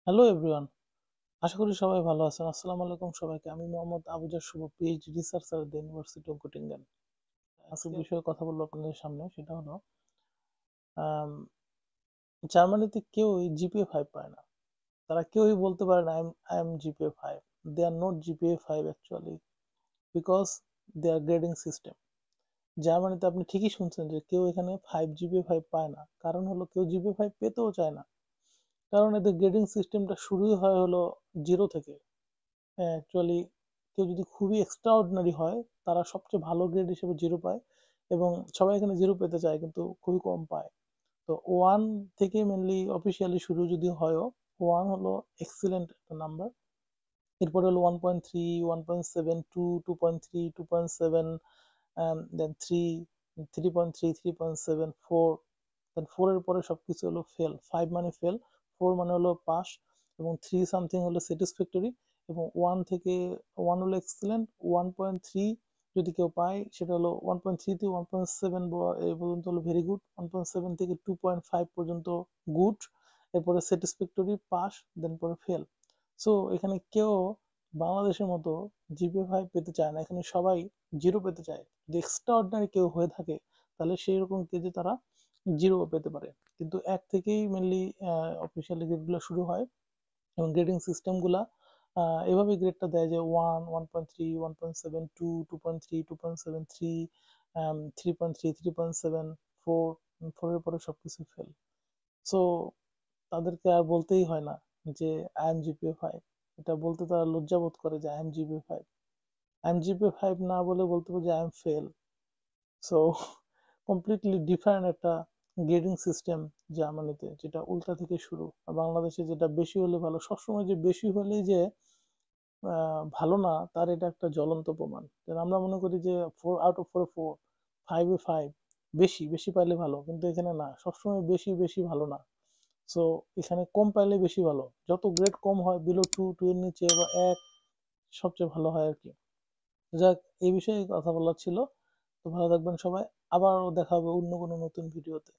Hello everyone, আশা করি সবাই ভালো আছেন। আসসালামু আলাইকুম সবাইকে। আমি Mohammad Abuzar Shuvo, PhD researcher at the university of Göttingen. আজকে বিষয়ে কথা বলবো আপনাদের সামনে, সেটা হলো আম, জার্মানিতে কেউই জিপিএ 5 পায় না। তারা কেউই বলতে পারে না I am GPA 5। They are not GPA 5 actually, because they are grading system. জার্মানিতে আপনি ঠিকই শুনছেন যে কেউ এখানে 5 জিপিএ 5 পায় না। কারণ হলো কেউ জিপিএ 5 পেতেও চায় না, কারণ এদের গ্রেডিং সিস্টেমটা শুরুই হয় হলো জিরো থেকে। অ্যাকচুয়ালি কেউ যদি খুবই এক্সট্রাঅর্ডিনারি হয়, তারা সবচেয়ে ভালো গ্রেড হিসেবে জিরো পায়, এবং সবাই এখানে জিরো পেতে চায় কিন্তু খুবই কম পায়। তো ওয়ান থেকে মেনলি অফিসিয়ালি শুরু যদি হয়ও, ওয়ান হলো এক্সিলেন্ট একটা নাম্বার। এরপরে হলো 1.3, 1.7, 2.3, 2.7, দেন 3, 3.3, 3.7, 4, দেন 4 এর পরে সবকিছু হলো ফেল। 5 মানে ফেল, 4 মানে হলো পাস, এবং 3 সামথিং হলো স্যাটিসফ্যাক্টরি, এবং 1 থেকে 1 হলো এক্সিলেন্ট, 1.3 যদি কেউ পায় সেটা হলো 1.3 থেকে 1.7 এই পর্যন্ত হলো ভেরি গুড, 1.7 থেকে 2.5 পর্যন্ত গুড, এরপরে স্যাটিসফ্যাক্টরি, পাস, দেন পরে ফেল। সো এখানে কেউ বাংলাদেশের মতো জিপিএ 5 পেতে চায় না, এখানে সবাই জিরো পেতে চায়। যদি এক্সট্রা অর্ডিনারি কেউ হয়ে থাকে, তাহলে সেই রকম কেজে তারা জিরো পেতে পারে। কিন্তু এক থেকেই মেনলি অফিসিয়ালি গ্রেডগুলো শুরু হয়, এবং গ্রেডিং সিস্টেমগুলা এভাবে গ্রেডটা দেয় যে 1, 1.3, 1.7, 2, 2.3, 2.7, 3, 3.3, 3.7, 4, 4 এর পরে সবকিছু ফেল। সো তাদেরকে আর বলতেই হয় না যে আই এম জিপিএ 5। এটা বলতে তারা লজ্জা বোধ করে যে I am GPA 5। I am GPA 5 না বলে বলতে হবে যে I am fail. So completely different একটা গ্রেডিং সিস্টেম জার্মানিতে, যেটা উল্টা থেকে শুরু। আর বাংলাদেশে যেটা বেশি হলে ভালো, সবসময় যে বেশি হলেই যে ভালো না, তার এটা একটা জ্বলন্ত প্রমাণ। আমরা মনে করি যে 4 আউট অফ 4 4, 5 বেশি বেশি পাইলে ভালো, কিন্তু এখানে না, সবসময় বেশি বেশি ভালো না। সো এখানে কম পাইলে বেশি ভালো। যত গ্রেড কম হয়, বিলো 2, 2 এর নিচে বা 1, সবচেয়ে ভালো হয় আর কি। যাক, এই বিষয়ে কথা বলার ছিল। তো ভালো থাকবেন সবাই, আবারও দেখা হবে অন্য কোনো নতুন ভিডিওতে।